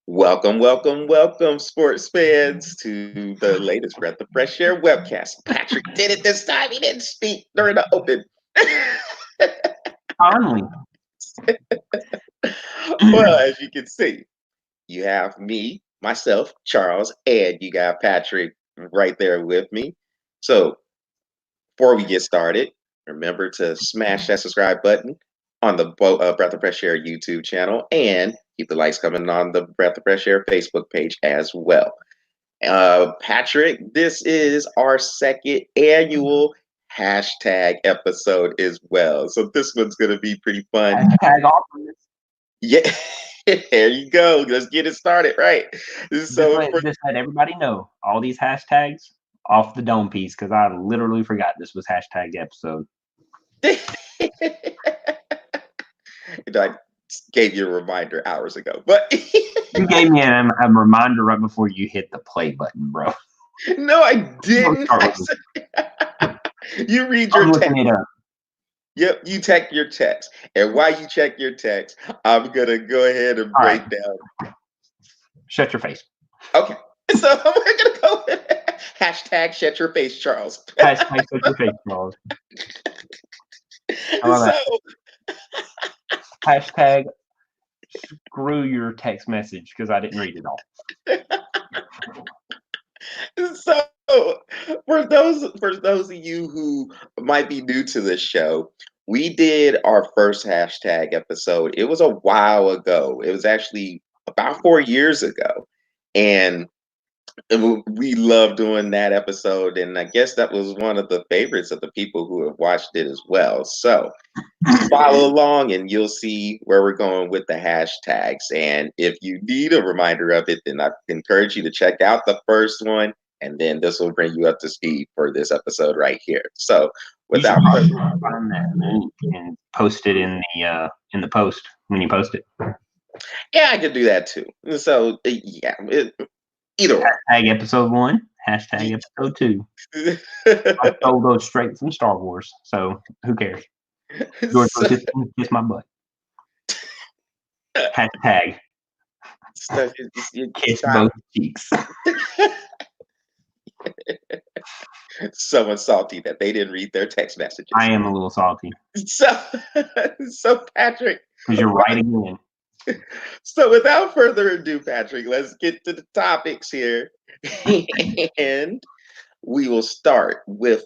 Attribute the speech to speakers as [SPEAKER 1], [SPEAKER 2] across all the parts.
[SPEAKER 1] Welcome, welcome, welcome, sports fans, to the latest Breath of Fresh Air webcast. Patrick did it this time. He didn't speak during the open.
[SPEAKER 2] Finally.
[SPEAKER 1] Well, as you can see, you have me, myself, Charles, and you got Patrick right there with me. So, before we get started, remember to smash that subscribe button on the Breath of Fresh Air YouTube channel and keep the likes coming on the Breath of Fresh Air Facebook page as well. Patrick, this is our second annual hashtag episode as well. So this one's going to be pretty fun.
[SPEAKER 2] Hashtag awesomeness.
[SPEAKER 1] Yeah, there you go. Let's get it started, right? So
[SPEAKER 2] Just let everybody know all these hashtags off the dome piece because I literally forgot this was hashtag episode.
[SPEAKER 1] I gave you a reminder hours ago, but
[SPEAKER 2] you gave me a reminder right before you hit the play button, bro.
[SPEAKER 1] No, I didn't. You read your text. Yep, you check your text. And while you check your text, I'm going to go ahead and break down.
[SPEAKER 2] Shut your face.
[SPEAKER 1] Okay. So we're going to go with hashtag shut your face, Charles.
[SPEAKER 2] Hashtag shut your face, Charles. Hashtag screw your text message because I didn't read it all.
[SPEAKER 1] So for those of you who might be new to this show, we did our first hashtag episode. It was a while ago. It was actually about 4 years ago. And we love doing that episode. And I guess that was one of the favorites of the people who have watched it as well. So follow along and you'll see where we're going with the hashtags. And if you need a reminder of it, then I encourage you to check out the first one. And then this will bring you up to speed for this episode right here. So without
[SPEAKER 2] find that link and post it in the post when you post it.
[SPEAKER 1] Yeah, I could do that too. So yeah, either way.
[SPEAKER 2] Hashtag episode 1, hashtag episode 2. I stole those straight from Star Wars, so who cares? George Lucas, kiss my butt. Hashtag kiss both cheeks.
[SPEAKER 1] Someone's salty that they didn't read their text messages.
[SPEAKER 2] I am a little salty.
[SPEAKER 1] So Patrick,
[SPEAKER 2] because you're right again.
[SPEAKER 1] So without further ado, Patrick, let's get to the topics here. And we will start with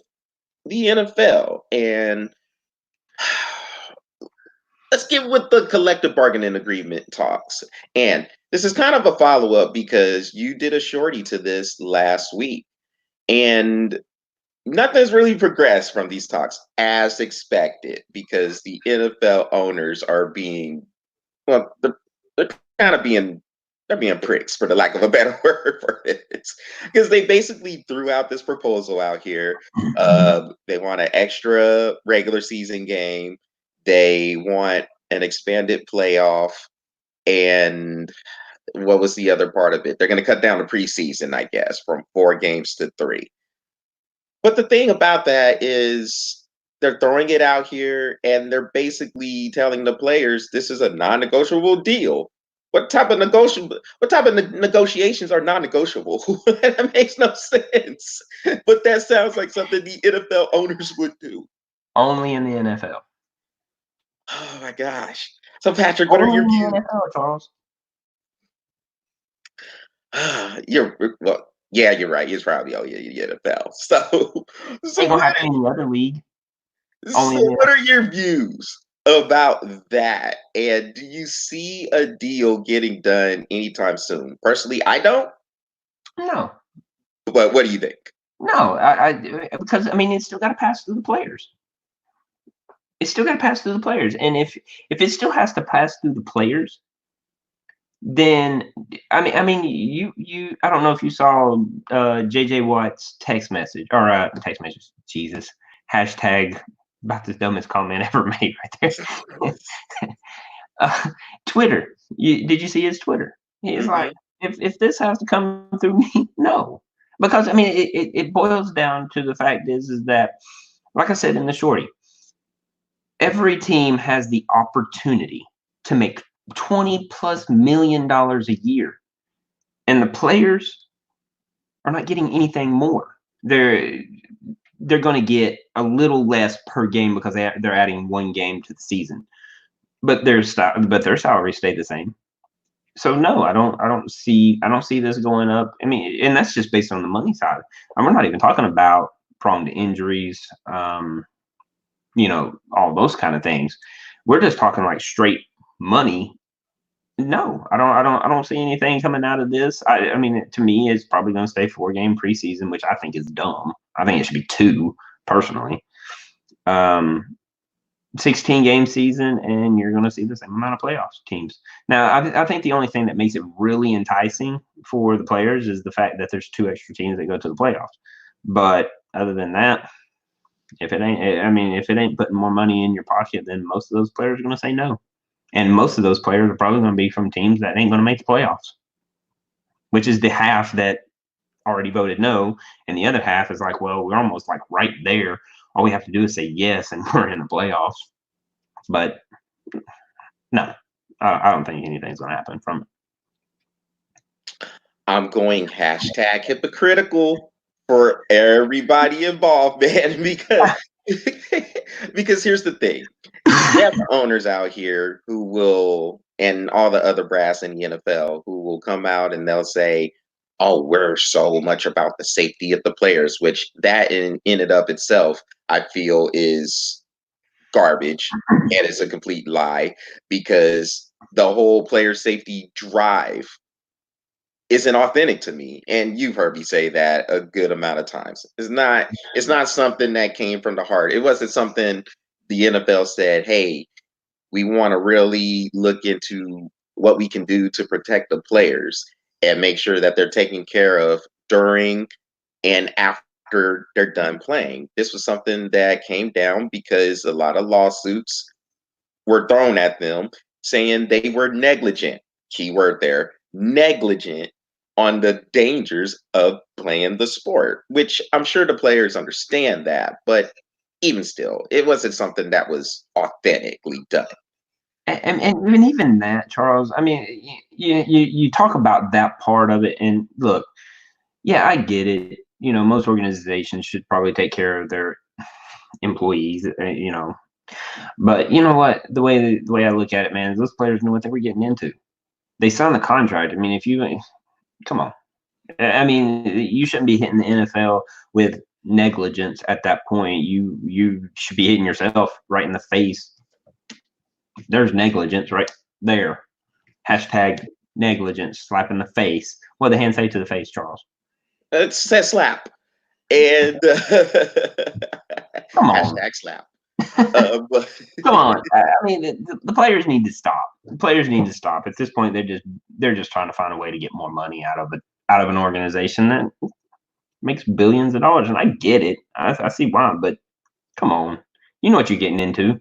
[SPEAKER 1] the NFL. And let's get with the collective bargaining agreement talks. And this is kind of a follow-up because you did a shorty to this last week. And nothing's really progressed from these talks as expected because the NFL owners are being, well, they're kind of being, they're being pricks, for the lack of a better word for this, because they basically threw out this proposal out here. They want an extra regular season game. They want an expanded playoff. And what was the other part of it? They're going to cut down the preseason, I guess, from 4 games to 3. But the thing about that is they're throwing it out here and they're basically telling the players this is a non-negotiable deal. What type of negotiations are non-negotiable? That makes no sense. But that sounds like something the NFL owners would do.
[SPEAKER 2] Only in the NFL.
[SPEAKER 1] Oh my gosh. So Patrick, what are your views?
[SPEAKER 2] NFL, Charles.
[SPEAKER 1] Yeah, you're right. It's probably the NFL. So
[SPEAKER 2] ain't gonna happen in any other league.
[SPEAKER 1] So what are your views about that? And do you see a deal getting done anytime soon? Personally, I don't.
[SPEAKER 2] No.
[SPEAKER 1] But what do you think?
[SPEAKER 2] No, because I mean it's still got to pass through the players. It's still got to pass through the players, and if it still has to pass through the players, then I mean you I don't know if you saw JJ Watt's text message or text message. Jesus, hashtag about the dumbest comment ever made right there. Twitter. Did you see his Twitter? He's like, if this has to come through me, no, because I mean it boils down to the fact is that, like I said in the shorty, every team has the opportunity to make $20+ million a year and the players are not getting anything more. They're going to get a little less per game because they're adding one game to the season, but their salaries stay the same. So no, I don't see this going up. I mean, and that's just based on the money side. And we're not even talking about prone to injuries, all those kind of things. We're just talking like straight money. No, I don't see anything coming out of this. I mean, to me, it's probably going to stay 4-game preseason, which I think is dumb. I think it should be 2, personally. 16-game season, and you're going to see the same amount of playoffs teams. Now, I think the only thing that makes it really enticing for the players is the fact that there's 2 extra teams that go to the playoffs. But other than that, if it ain't putting more money in your pocket, then most of those players are going to say no. And most of those players are probably going to be from teams that ain't going to make the playoffs, which is the half that already voted no. And the other half is like, well, we're almost like right there. All we have to do is say yes, and we're in the playoffs. But no, I don't think anything's going to happen from it.
[SPEAKER 1] I'm going #hypocritical for everybody involved, man, because here's the thing. We have the owners out here who will, and all the other brass in the NFL who will come out and they'll say, "Oh, we're so much about the safety of the players," which that in and of itself, I feel is garbage and it's a complete lie, because the whole player safety drive isn't authentic to me. And you've heard me say that a good amount of times. It's not something that came from the heart. It wasn't something the NFL said, "Hey, we want to really look into what we can do to protect the players and make sure that they're taken care of during and after they're done playing." This was something that came down because a lot of lawsuits were thrown at them saying they were negligent. Keyword there, negligent, on the dangers of playing the sport, which I'm sure the players understand that, but even still, it wasn't something that was authentically done.
[SPEAKER 2] And even that, Charles, I mean, you talk about that part of it, and look, yeah, I get it. Most organizations should probably take care of their employees, but you know what? The way I look at it, man, is those players knew what they were getting into. They signed the contract. I mean, if you come on, I mean, you shouldn't be hitting the NFL with negligence at that point. You should be hitting yourself right in the face. There's negligence right there. #negligence, slap in the face. What did the hand say to the face, Charles?
[SPEAKER 1] It's that slap. And
[SPEAKER 2] Come on.
[SPEAKER 1] #slap. But
[SPEAKER 2] Come on. I mean, the players need to stop. The players need to stop. At this point, they're just trying to find a way to get more money out of an organization that makes billions of dollars. And I get it. I see why, but come on. You know what you're getting into.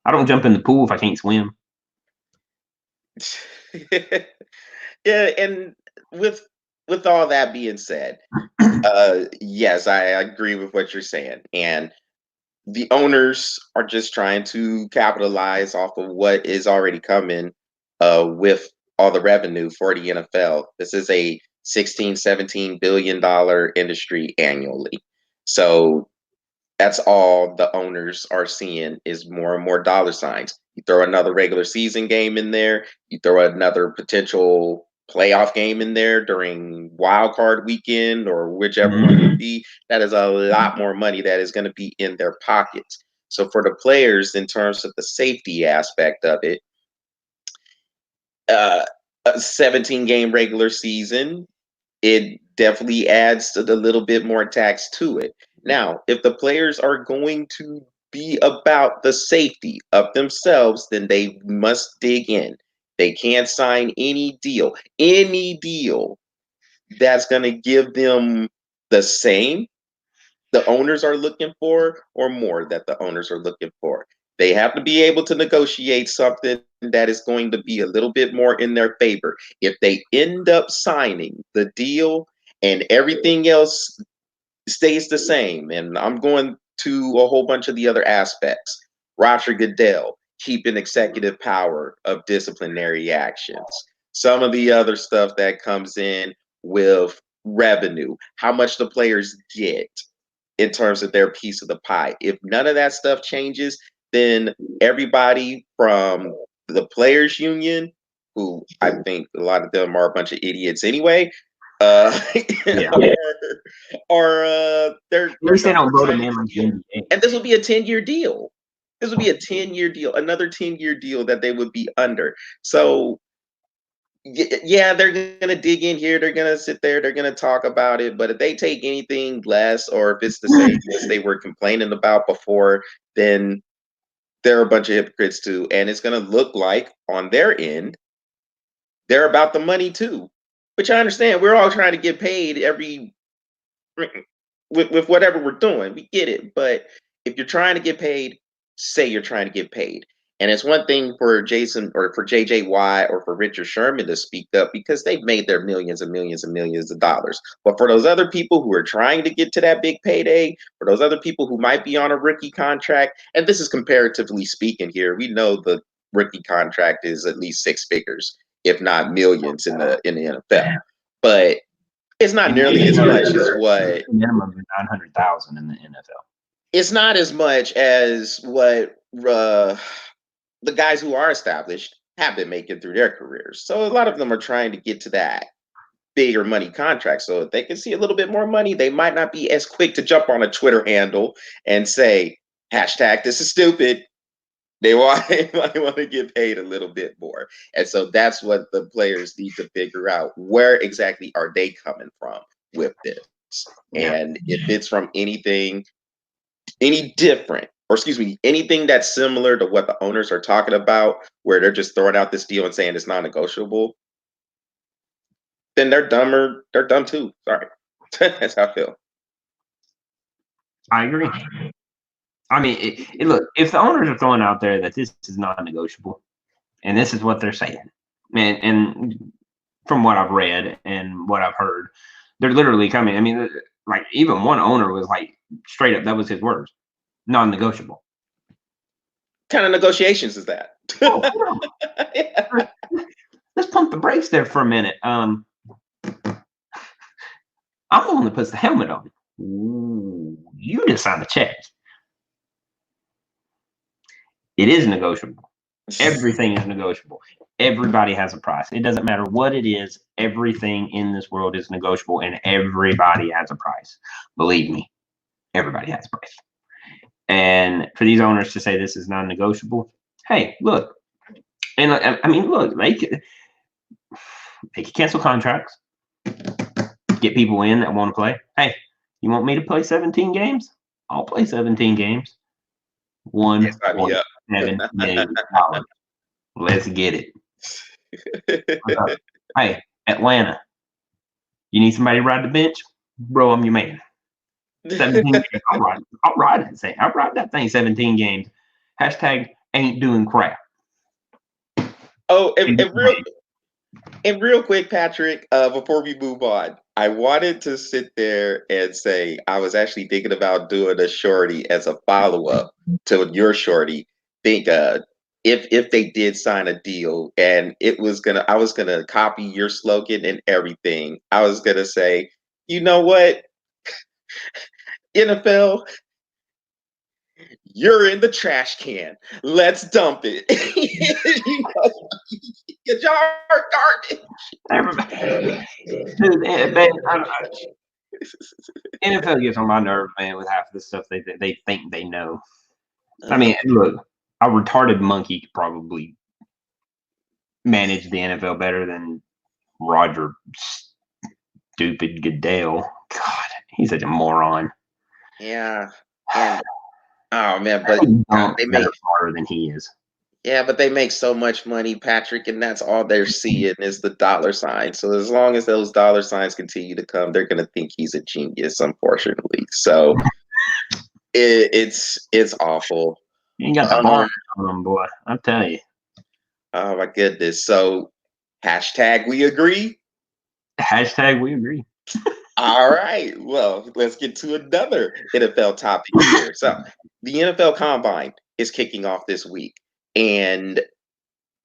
[SPEAKER 2] I don't jump in the pool if I can't swim.
[SPEAKER 1] yeah, and with all that being said, yes, I agree with what you're saying. And the owners are just trying to capitalize off of what is already coming with all the revenue for the NFL. This is a 16-17 billion-dollar industry annually. So that's all the owners are seeing is more and more dollar signs. You throw another regular season game in there, you throw another potential playoff game in there during wild card weekend or whichever one it be, that is a lot more money that is going to be in their pockets. So for the players, in terms of the safety aspect of it, a 17-game regular season, it definitely adds a little bit more tax to it. Now, if the players are going to be about the safety of themselves, then they must dig in. They can't sign any deal that's going to give them the same the owners are looking for or more that the owners are looking for. They have to be able to negotiate something that is going to be a little bit more in their favor. If they end up signing the deal and everything else stays the same, and I'm going to a whole bunch of the other aspects, Roger Goodell keeping executive power of disciplinary actions. some of the other stuff that comes in with revenue, how much the players get in terms of their piece of the pie. If none of that stuff changes, then everybody from the players union, who I think a lot of them are a bunch of idiots anyway, uh,
[SPEAKER 2] Yeah.
[SPEAKER 1] they're
[SPEAKER 2] At least they
[SPEAKER 1] done
[SPEAKER 2] don't
[SPEAKER 1] for
[SPEAKER 2] vote him
[SPEAKER 1] signing
[SPEAKER 2] in
[SPEAKER 1] this
[SPEAKER 2] like the
[SPEAKER 1] deal.
[SPEAKER 2] NBA.
[SPEAKER 1] And this will be a 10-year deal. This will be a 10-year deal, another 10-year deal that they would be under. So yeah, they're gonna dig in here. They're gonna sit there. They're gonna talk about it. But if they take anything less, or if it's the same as they were complaining about before, then they're a bunch of hypocrites too. And it's gonna look like on their end, they're about the money too. Which I understand. We're all trying to get paid every with whatever we're doing. We get it. But if you're trying to get paid, say you're trying to get paid. And it's one thing for Jason or for JJ Watt or for Richard Sherman to speak up because they've made their millions and millions and millions of dollars. But for those other people who are trying to get to that big payday, for those other people who might be on a rookie contract, and this is comparatively speaking here, we know the rookie contract is at least six figures, if not millions in the NFL. But it's not nearly as much as what
[SPEAKER 2] minimum of 900,000 in the NFL.
[SPEAKER 1] it's not as much as what the guys who are established have been making through their careers. So a lot of them are trying to get to that bigger money contract. So if they can see a little bit more money, they might not be as quick to jump on a Twitter handle and say, hashtag this is stupid. They might want to get paid a little bit more. And so that's what the players need to figure out. Where exactly are they coming from with this?
[SPEAKER 2] Yeah.
[SPEAKER 1] And if it's from anything any different, or excuse me, anything that's similar to what the owners are talking about, where they're just throwing out this deal and saying it's non-negotiable, then they're dumber. They're dumb too. Sorry, that's how I feel.
[SPEAKER 2] I agree. I mean, look, if the owners are throwing out there that this is non-negotiable, and this is what they're saying, and from what I've read and what I've heard, they're literally coming. I mean, like even one owner was like straight up, that was his words, non-negotiable.
[SPEAKER 1] What kind of negotiations is that?
[SPEAKER 2] Oh,
[SPEAKER 1] Yeah.
[SPEAKER 2] let's pump the brakes there for a minute. I'm the one that puts the helmet on. Ooh, you just signed the check. It is negotiable. Everything is negotiable. Everybody has a price. It doesn't matter what it is. Everything in this world is negotiable, and everybody has a price. Believe me, everybody has a price. And for these owners to say this is non-negotiable, hey, look, and I mean, look, they could cancel contracts, get people in that want to play. Hey, you want me to play 17 games? I'll play 17 games. $1.7 million. Let's get it. Hey, Atlanta, you need somebody to ride the bench? Bro, I'm your man. 17 games. I'll ride it. I'll ride that thing 17 games. Hashtag ain't doing crap.
[SPEAKER 1] Oh, and real quick, Patrick, before we move on, I wanted to sit there and say I was actually thinking about doing a shorty as a follow-up to your shorty. Think if they did sign a deal and I was gonna copy your slogan and everything. I was gonna say, you know what, NFL, you're in the trash can. Let's dump it. Y'all are garbage.
[SPEAKER 2] Everybody. Dude, man, NFL gets on my nerve, man, with half of the stuff they think they know. I mean, look, a retarded monkey could probably manage the NFL better than Roger Stupid Goodell. God, he's such a moron.
[SPEAKER 1] Yeah. And oh man, but they make
[SPEAKER 2] smarter than he is.
[SPEAKER 1] yeah, but they make so much money, Patrick, and that's all they're seeing is the dollar sign. So as long as those dollar signs continue to come, they're gonna think he's a genius, unfortunately. So it's awful.
[SPEAKER 2] You ain't got the heart on him, boy. I'll tell you.
[SPEAKER 1] Oh my goodness. So hashtag we agree.
[SPEAKER 2] Hashtag we agree.
[SPEAKER 1] All right. Well, let's get to another NFL topic here. So the NFL Combine is kicking off this week. And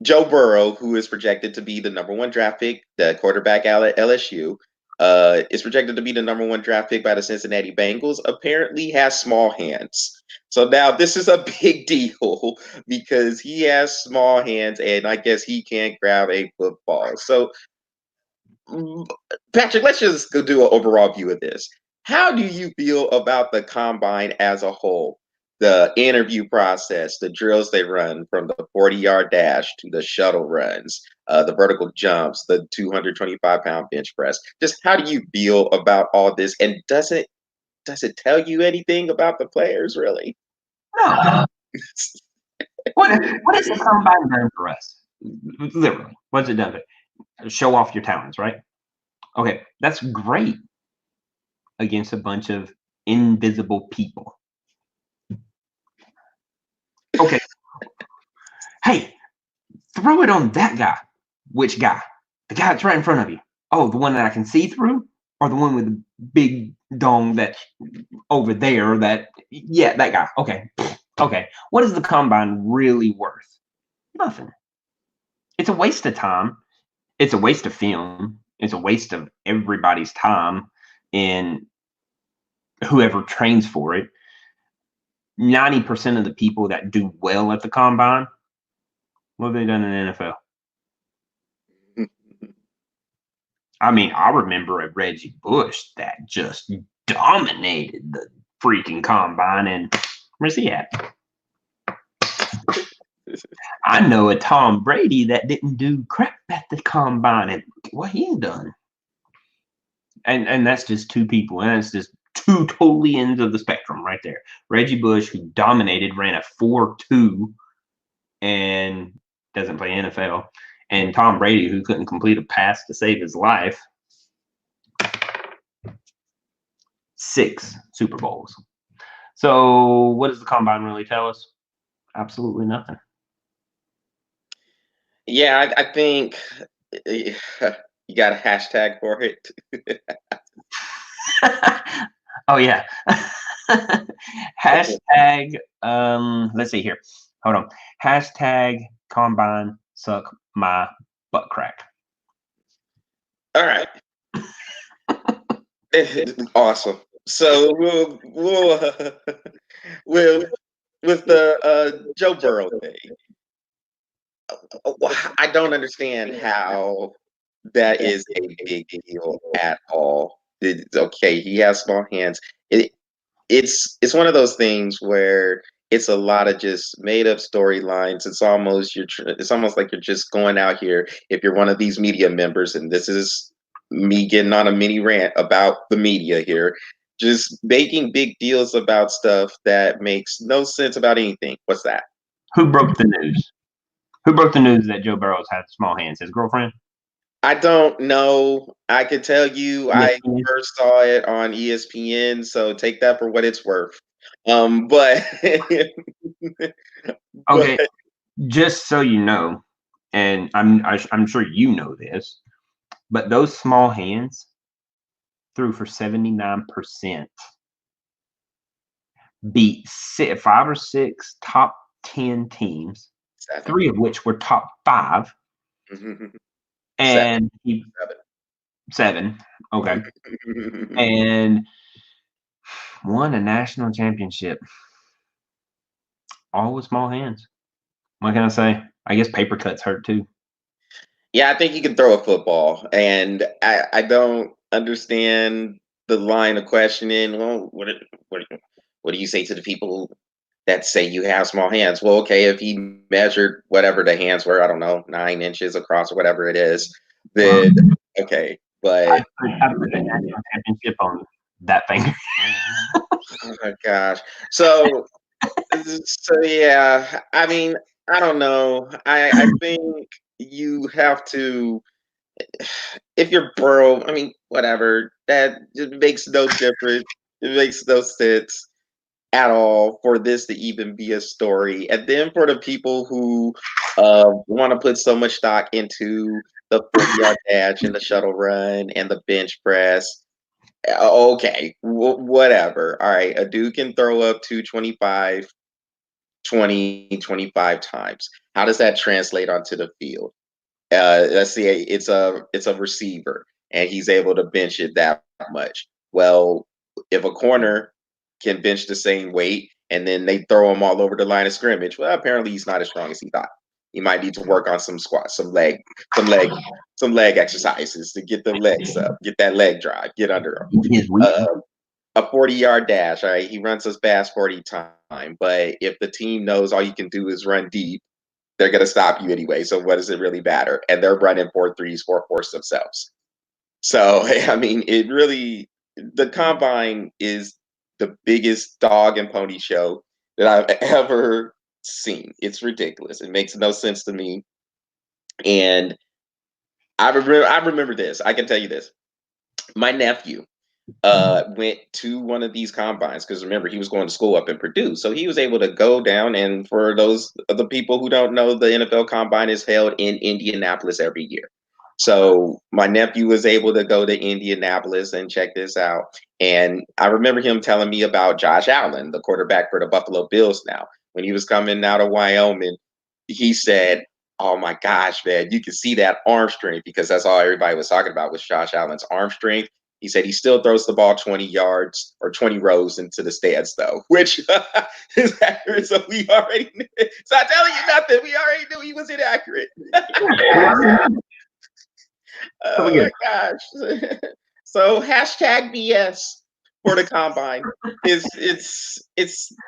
[SPEAKER 1] Joe Burrow, who is projected to be the number one draft pick, the quarterback at LSU, is projected to be the number one draft pick by the Cincinnati Bengals, apparently has small hands. So now this is a big deal because he has small hands and I guess he can't grab a football. So, Patrick, let's just go do an overall view of this. How do you feel about the combine as a whole? The interview process, the drills they run from the 40-yard dash to the shuttle runs, the vertical jumps, the 225-pound bench press. Just how do you feel about all this? And does it tell you anything about the players, really?
[SPEAKER 2] No. What is the combine done for us? Literally, what's it done to show off your talents, right? Okay, that's great against a bunch of invisible people. Okay, hey, throw it on that guy. Which guy? The guy that's right in front of you. Oh, the one that I can see through, or the one with the big dong that's over there? That guy. Okay. What is the combine really worth? Nothing. It's a waste of time. It's a waste of film. It's a waste of everybody's time and whoever trains for it. 90% of the people that do well at the combine, what have they done in the NFL? I mean, I remember a Reggie Bush that just dominated the freaking combine, and where's he at? I know a Tom Brady that didn't do crap at the combine, and what he's done. And that's just two people, and that's just two totally ends of the spectrum right there. Reggie Bush, who dominated, ran a 4.2 and doesn't play NFL, and Tom Brady, who couldn't complete a pass to save his life. 6 Super Bowls. So what does the combine really tell us? Absolutely nothing.
[SPEAKER 1] Yeah, I think you got a hashtag for it.
[SPEAKER 2] Oh yeah. Hashtag let's see here. Hold on. Hashtag combine suck my butt crack.
[SPEAKER 1] All right. Awesome. So we'll with the Joe Burrow thing. I don't understand how that is a big deal at all. Okay, he has small hands. It's one of those things where it's a lot of just made up storylines. It's almost like you're just going out here if you're one of these media members, and this is me getting on a mini rant about the media here, just making big deals about stuff that makes no sense about anything. What's that?
[SPEAKER 2] Who broke the news? Who broke the news that Joe Burrows had small hands? His girlfriend?
[SPEAKER 1] I don't know. I could tell you I
[SPEAKER 2] ESPN?
[SPEAKER 1] first saw it on ESPN, so take that for what it's worth. But but
[SPEAKER 2] Okay, just so you know, and I'm sure you know this, but those small hands threw for 79%, beat 5 or 6 top 10 teams,
[SPEAKER 1] 7.
[SPEAKER 2] 3 of which were top 5,
[SPEAKER 1] 7.
[SPEAKER 2] and he 7. Okay, and won a national championship, all with small hands. What can I say? I guess paper cuts hurt too.
[SPEAKER 1] Yeah, I think he can throw a football, and I don't understand the line of questioning. Well, what do you say to the people that say you have small hands? Well, okay, if he measured whatever the hands were, I don't know, 9 inches across or whatever it is, then okay.
[SPEAKER 2] I
[SPEAKER 1] But
[SPEAKER 2] put a national championship on that finger.
[SPEAKER 1] oh my gosh, so yeah, I mean, I don't know. I think you have to if you're Burrow, I mean, whatever. That it makes no difference. It makes no sense at all for this to even be a story. And then for the people who want to put so much stock into the 40-yard dash and the shuttle run and the bench press. Okay, whatever. All right, a dude can throw up 225 20, 25 times. How does that translate onto the field? Let's say it's a receiver and he's able to bench it that much. Well, if a corner can bench the same weight and then they throw him all over the line of scrimmage, well, apparently he's not as strong as he thought. He might need to work on some squats, some leg, some leg exercises to get the legs up, get that leg drive, get under
[SPEAKER 2] His
[SPEAKER 1] him.
[SPEAKER 2] weakness.
[SPEAKER 1] A 40-yard dash, all right, he runs his fast 40 time, but if the team knows all you can do is run deep, they're going to stop you anyway. So what does it really matter? And they're running 4.3s, 4.4s themselves. So, I mean, the combine is the biggest dog and pony show that I've ever seen. It's ridiculous. It makes no sense to me. And I remember this. I can tell you this. My nephew went to one of these combines because remember he was going to school up in Purdue, so he was able to go down. And for those of the people who don't know, the NFL Combine is held in Indianapolis every year. So my nephew was able to go to Indianapolis and check this out. And I remember him telling me about Josh Allen, the quarterback for the Buffalo Bills now. When he was coming out of Wyoming, he said, "Oh my gosh, man, you can see that arm strength," because that's all everybody was talking about was Josh Allen's arm strength. He said he still throws the ball 20 yards or 20 rows into the stands, though, which is accurate. So we already knew. So I'm telling you nothing. We already knew he was inaccurate. Oh my gosh. So hashtag BS for the combine it's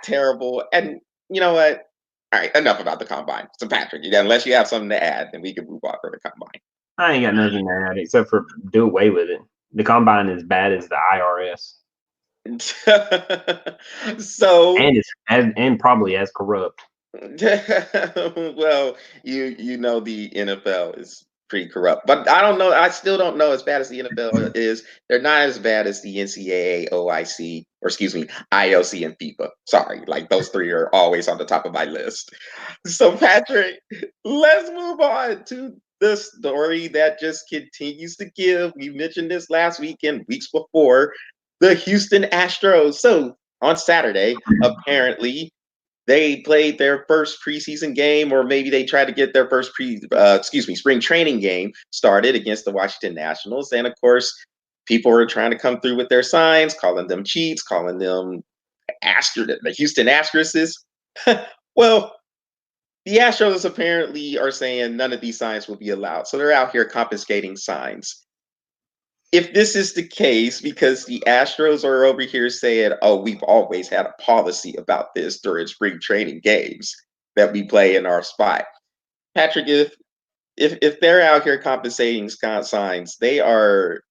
[SPEAKER 1] terrible. And you know what? All right, enough about the combine. So Patrick, unless you have something to add, then we can move on for the combine.
[SPEAKER 2] I ain't got nothing to add except for do away with it. The combine is bad as the IRS,
[SPEAKER 1] So
[SPEAKER 2] and and probably as corrupt.
[SPEAKER 1] well, you know the NFL is pretty corrupt, but I don't know. I still don't know as bad as the NFL is. They're not as bad as the NCAA, OIC, or excuse me, IOC and FIFA. Sorry, like those three are always on the top of my list. So Patrick, let's move on to the story that just continues to give. We mentioned this last week and weeks before. The Houston Astros. So on Saturday, apparently they played their first preseason game, or maybe they tried to get their first spring training game started against the Washington Nationals. And of course, people were trying to come through with their signs, calling them cheats, calling them the Houston Asterisks. Well, the Astros apparently are saying none of these signs will be allowed. So they're out here confiscating signs. If this is the case, because the Astros are over here saying, "Oh, we've always had a policy about this during spring training games that we play in our spot." Patrick, if they're out here compensating signs, they are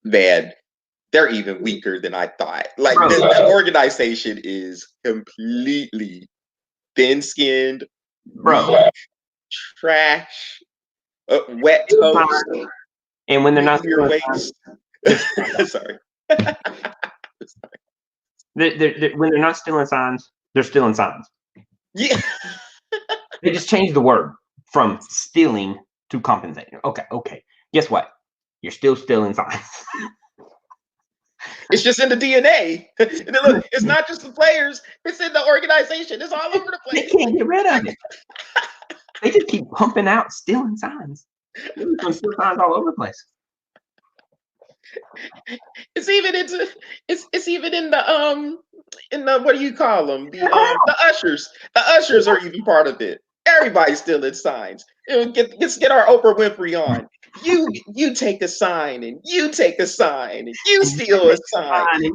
[SPEAKER 1] bad. They're even weaker than I thought. Like the organization is completely thin-skinned,
[SPEAKER 2] Bro,
[SPEAKER 1] trash, wet toast,
[SPEAKER 2] and when they're not
[SPEAKER 1] your waist. Sorry.
[SPEAKER 2] when they're not stealing signs, they're stealing signs.
[SPEAKER 1] Yeah.
[SPEAKER 2] They just changed the word from stealing to compensating. Okay. Guess what? You're still stealing signs.
[SPEAKER 1] It's just in the DNA. Look, it's not just the players; it's in the organization. It's all over the place.
[SPEAKER 2] They can't get rid of it. They just keep pumping out stealing signs. They're going to steal signs all over the place.
[SPEAKER 1] It's even in the what do you call them? The ushers. The ushers are even part of it. Everybody's stealing signs. Let's get our Oprah Winfrey on. You take a sign and you take a sign and you steal a sign.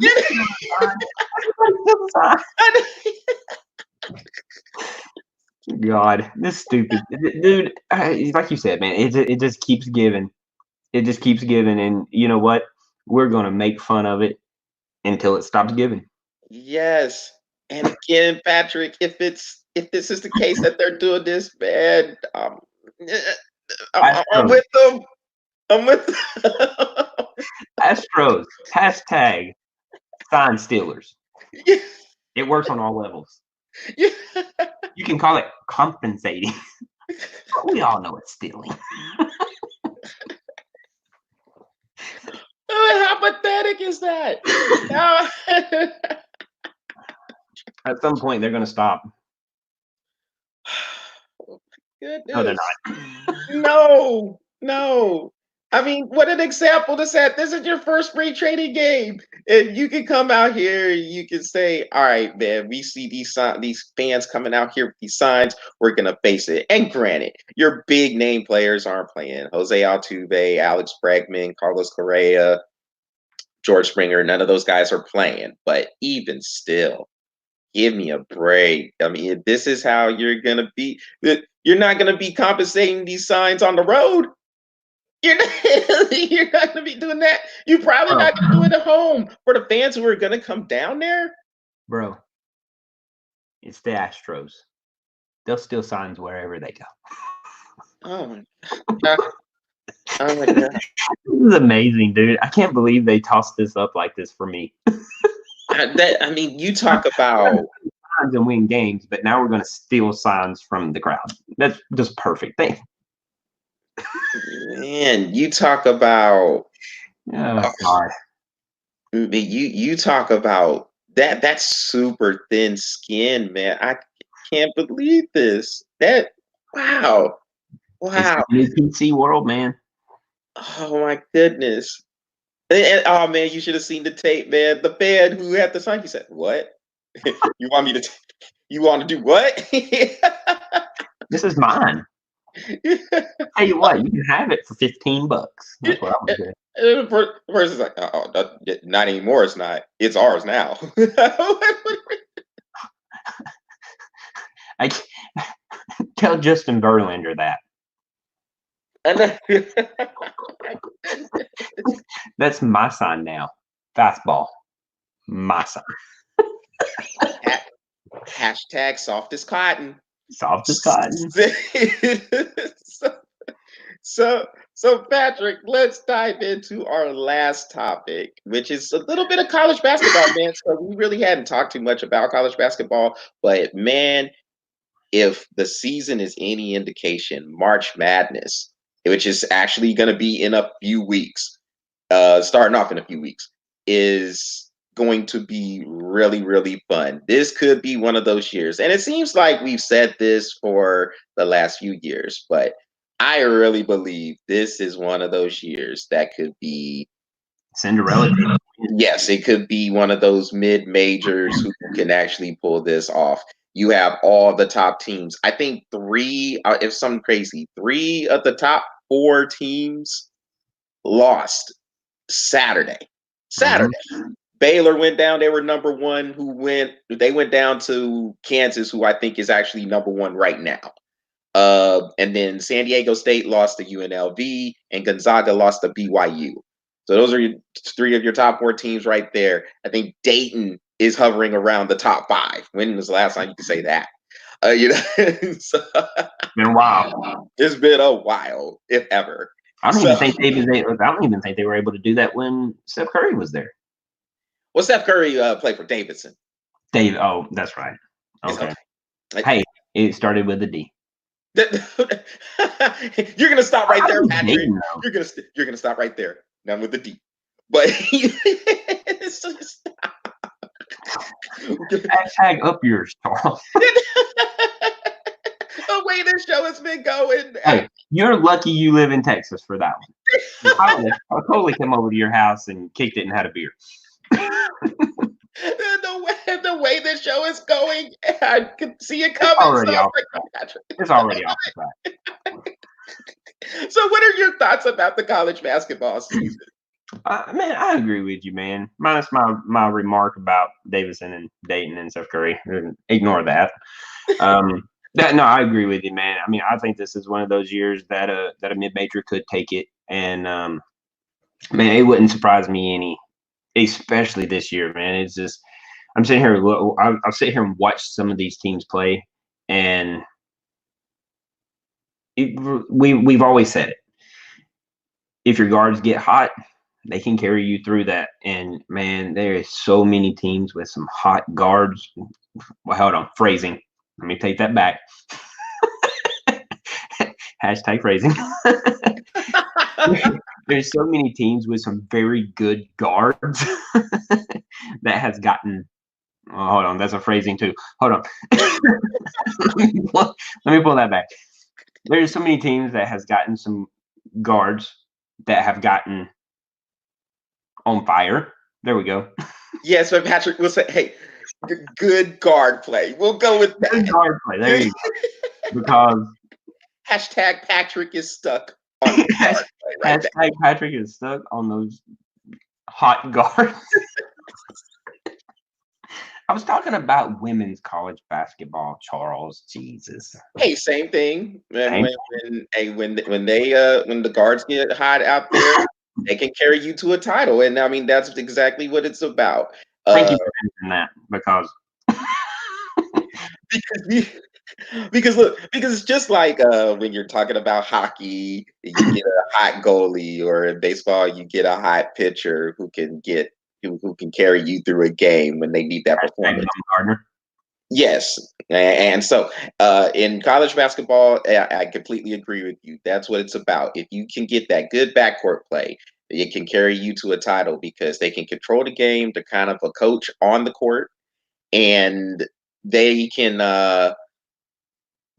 [SPEAKER 2] God, this stupid dude. Like you said, man, it just keeps giving. It just keeps giving, and you know what? We're gonna make fun of it until it stops giving.
[SPEAKER 1] Yes, and again, Patrick, if this is the case that they're doing this, man, I'm with them. I'm with them.
[SPEAKER 2] Astros hashtag sign stealers.
[SPEAKER 1] Yeah.
[SPEAKER 2] It works on all levels.
[SPEAKER 1] Yeah.
[SPEAKER 2] You can call it compensating, but we all know it's stealing.
[SPEAKER 1] How pathetic is that?
[SPEAKER 2] At some point, they're going to stop. No, they're
[SPEAKER 1] goodness.
[SPEAKER 2] not.
[SPEAKER 1] No. I mean, what an example to set. This is your first spring training game. And you can come out here, you can say, all right, man, we see these fans coming out here with these signs. We're going to face it. And granted, your big name players aren't playing. Jose Altuve, Alex Bregman, Carlos Correa, George Springer, none of those guys are playing. But even still, give me a break. I mean, if this is how you're going to be. You're not going to be compensating these signs on the road. You're not going to be doing that. You're probably
[SPEAKER 2] Bro,
[SPEAKER 1] not going to do it at home for the fans who are going to come down there.
[SPEAKER 2] bro, it's the Astros. They'll steal signs wherever they go.
[SPEAKER 1] Oh my god! Oh my god!
[SPEAKER 2] This is amazing, dude. I can't believe they tossed this up like this for me.
[SPEAKER 1] I mean, you talk about
[SPEAKER 2] Signs and win games, but now we're going to steal signs from the crowd. That's just perfect. Thing.
[SPEAKER 1] man. You talk about
[SPEAKER 2] Oh God.
[SPEAKER 1] you talk about that. That's super thin skin, man. I can't believe this. That wow,
[SPEAKER 2] It's
[SPEAKER 1] wow.
[SPEAKER 2] the new PC world, man.
[SPEAKER 1] Oh my goodness. Oh man, you should have seen the tape, man. The fan who had the sign, he said, "What? You want me to? You want to do what?"
[SPEAKER 2] This is mine. Tell you what, you can have it for $15. That's what I would do.
[SPEAKER 1] And the person's like, "Oh, not anymore. It's not. It's ours now."
[SPEAKER 2] I tell Justin Verlander that. That's my sign now. Fastball. My sign.
[SPEAKER 1] Hashtag soft as cotton.
[SPEAKER 2] Soft as cotton.
[SPEAKER 1] So Patrick, let's dive into our last topic, which is a little bit of college basketball, man. So we really hadn't talked too much about college basketball, but man, if the season is any indication, March Madness, which is actually going to be in a few weeks, starting off in a few weeks, is going to be really, really fun. This could be one of those years. And it seems like we've said this for the last few years, but I really believe this is one of those years that could be
[SPEAKER 2] Cinderella.
[SPEAKER 1] yes, it could be one of those mid majors who can actually pull this off. You have all the top teams. I think if something crazy, 3 of the top 4 teams lost Saturday. Baylor went down. They were number one. They went down to Kansas, who I think is actually number one right now. And then San Diego State lost to UNLV, and Gonzaga lost to BYU. So those are 3 of your top 4 teams right there. I think Dayton is hovering around the top 5. When was the last time you could say that? So,
[SPEAKER 2] Been wild.
[SPEAKER 1] It's been a while, if ever.
[SPEAKER 2] I don't even think they were able to do that when Steph Curry was there.
[SPEAKER 1] Well, Steph Curry played for Davidson.
[SPEAKER 2] Oh, that's right. Okay. Hey, it started with a D.
[SPEAKER 1] You're gonna stop right there, Patrick. You're gonna stop right there. Now with the D. But
[SPEAKER 2] Hashtag up yours, Charles.
[SPEAKER 1] The way this show has been going.
[SPEAKER 2] Hey, you're lucky you live in Texas for that one. I'll totally come over to your house and kicked it and had a beer.
[SPEAKER 1] The way this show is going, I can see it coming.
[SPEAKER 2] It's already off the track.
[SPEAKER 1] So what are your thoughts about the college basketball season?
[SPEAKER 2] Man, I agree with you, man. Minus my remark about Davidson and Dayton and Steph Curry. Ignore that. No, I agree with you, man. I mean, I think this is one of those years that a mid-major could take it, and man, it wouldn't surprise me any, especially this year, man. It's just I'm sitting here. I'll sit here and watch some of these teams play, and we've always said it. If your guards get hot, they can carry you through that. And man, there is so many teams with some hot guards. Well, hold on, phrasing. Let me take that back. Hashtag phrasing. There's so many teams with some very good guards that has gotten. Oh, hold on, that's a phrasing too. Hold on. Let me pull that back. There's so many teams that has gotten some guards that have gotten on fire. There we go.
[SPEAKER 1] Yes, but Patrick will say, "Hey, good guard play." We'll go with
[SPEAKER 2] Good
[SPEAKER 1] that.
[SPEAKER 2] guard play. There you go. Because
[SPEAKER 1] Hashtag Patrick is stuck on the guard play right there.
[SPEAKER 2] hashtag Patrick is stuck on those hot guards. I was talking about women's college basketball, Charles. Jesus.
[SPEAKER 1] Hey, same thing.
[SPEAKER 2] Same.
[SPEAKER 1] When the guards get hot out there, they can carry you to a title, and I mean that's exactly what it's about.
[SPEAKER 2] Thank you for mentioning that because
[SPEAKER 1] Because it's just like when you're talking about hockey, you get a hot goalie, or in baseball, you get a hot pitcher who can carry you through a game when they need that performance.
[SPEAKER 2] Gardner.
[SPEAKER 1] Yes, and so in college basketball, I completely agree with you. That's what it's about. If you can get that good backcourt play, it can carry you to a title because they can control the game. They're kind of a coach on the court, and they can.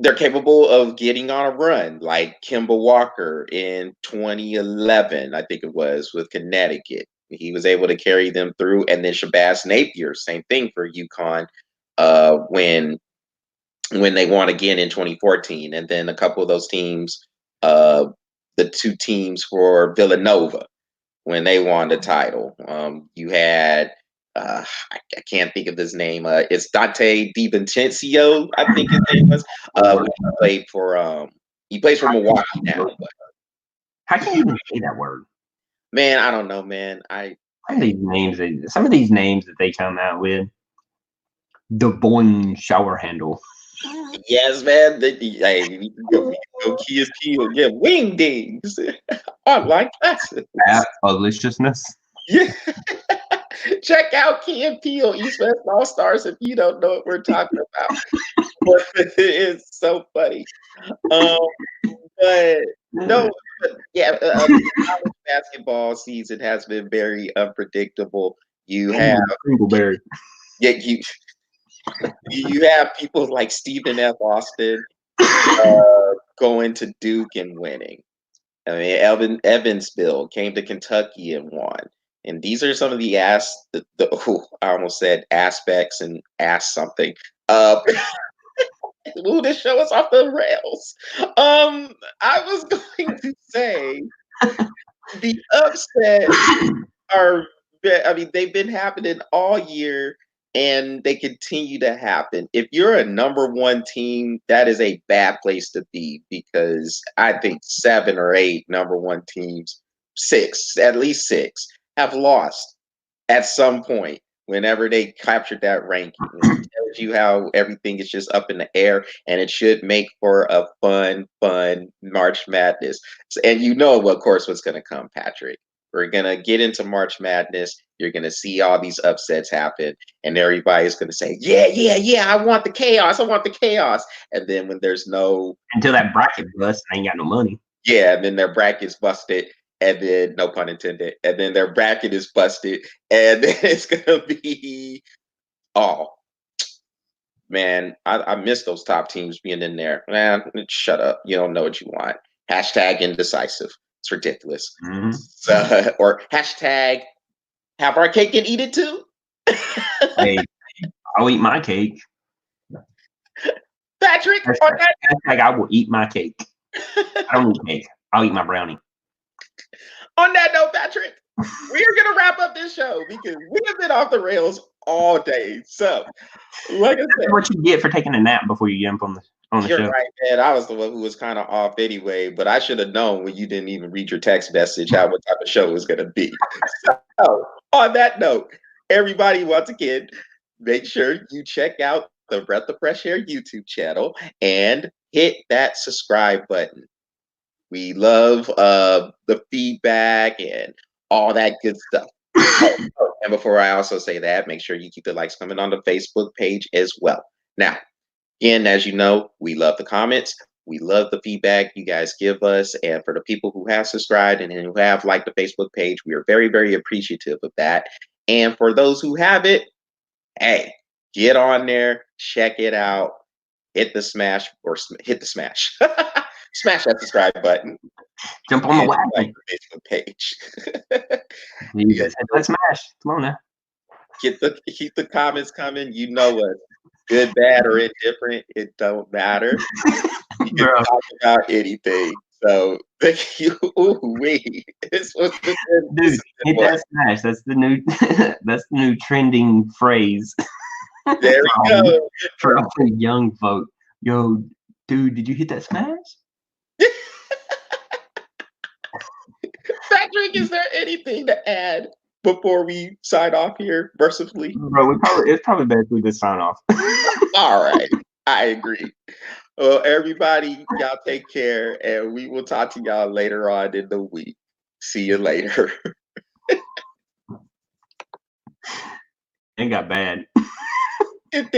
[SPEAKER 1] They're capable of getting on a run, like Kemba Walker in 2011, I think it was, with Connecticut. He was able to carry them through, and then Shabazz Napier, same thing for UConn, when they won again in 2014, and then a couple of those teams, the two teams for Villanova when they won the title. You had I can't think of his name. It's Dante DiVincenzo, I think his name was. He plays for Milwaukee now. But,
[SPEAKER 2] How can you even say that word?
[SPEAKER 1] man, I don't know, man.
[SPEAKER 2] Some of these names that they come out with. The Boing shower handle.
[SPEAKER 1] Yes, man. Hey, go key is key. Yeah, wingdings. Online classes.
[SPEAKER 2] Maliciousness.
[SPEAKER 1] Yeah. Check out Key and Peele, East West All Stars, if you don't know what we're talking about. But it's so funny. But no, but yeah, college basketball season has been very unpredictable. You have
[SPEAKER 2] Dingleberry.
[SPEAKER 1] yeah, you have people like Stephen F. Austin going to Duke and winning. I mean, Evansville came to Kentucky and won. And these are some of the I almost said aspects and asked something. Ooh, this show is off the rails. I was going to say the upsets are, I mean, they've been happening all year and they continue to happen. If you're a number one team, that is a bad place to be because I think 7 or 8 number one teams, at least six, have lost at some point whenever they captured that ranking. It tells you how everything is just up in the air, and it should make for a fun March Madness. And you know, of course, what's going to come, Patrick. We're going to get into March Madness. You're going to see all these upsets happen, and everybody's going to say, yeah, I want the chaos. I want the chaos. And then when there's no.
[SPEAKER 2] Until that bracket busts, I ain't got no money.
[SPEAKER 1] Yeah, and then their bracket's busted, and then no pun intended, and then their bracket is busted, and then it's gonna be man, I miss those top teams being in there. Man, shut up. You don't know what you want. Hashtag indecisive. It's ridiculous.
[SPEAKER 2] Mm-hmm.
[SPEAKER 1] So, or hashtag have our cake and eat it too.
[SPEAKER 2] Hey, I'll eat my cake.
[SPEAKER 1] Patrick,
[SPEAKER 2] hashtag I will eat my cake. I don't eat cake. I'll eat my brownie.
[SPEAKER 1] On that note, Patrick, we are going to wrap up this show because we have been off the rails all day. So, like I said,
[SPEAKER 2] that's what you get for taking a nap before you jump on the
[SPEAKER 1] you're
[SPEAKER 2] show.
[SPEAKER 1] right, man. I was the one who was kind of off anyway, but I should have known when you didn't even read your text message what type of show it was going to be. So, on that note, everybody, once again, make sure you check out the Breath of Fresh Air YouTube channel and hit that subscribe button. We love the feedback and all that good stuff. And before I also say that, make sure you keep the likes coming on the Facebook page as well. Now, again, as you know, we love the comments. We love the feedback you guys give us. And for the people who have subscribed and who have liked the Facebook page, we are very, very appreciative of that. And for those who have it, hey, get on there, check it out, hit the smash. Smash that subscribe button
[SPEAKER 2] Jump on the
[SPEAKER 1] and like
[SPEAKER 2] wagon.
[SPEAKER 1] the Facebook page.
[SPEAKER 2] Jesus, let's smash. Come on now.
[SPEAKER 1] Keep the comments coming. You know what? Good, bad, or indifferent, it don't matter. We can
[SPEAKER 2] Bro,
[SPEAKER 1] talk about anything. So thank you. Ooh wee. This was the this
[SPEAKER 2] dude,
[SPEAKER 1] is the
[SPEAKER 2] hit
[SPEAKER 1] one.
[SPEAKER 2] that smash. That's the new that's the new trending phrase
[SPEAKER 1] There we go.
[SPEAKER 2] for all the young folk. Yo, dude, did you hit that smash?
[SPEAKER 1] Patrick, is there anything to add before we sign off here mercifully?
[SPEAKER 2] Bro, it's probably best we just sign off.
[SPEAKER 1] All right. I agree. Well, everybody, y'all take care, and we will talk to y'all later on in the week. See you later.
[SPEAKER 2] It got bad.
[SPEAKER 1] It did.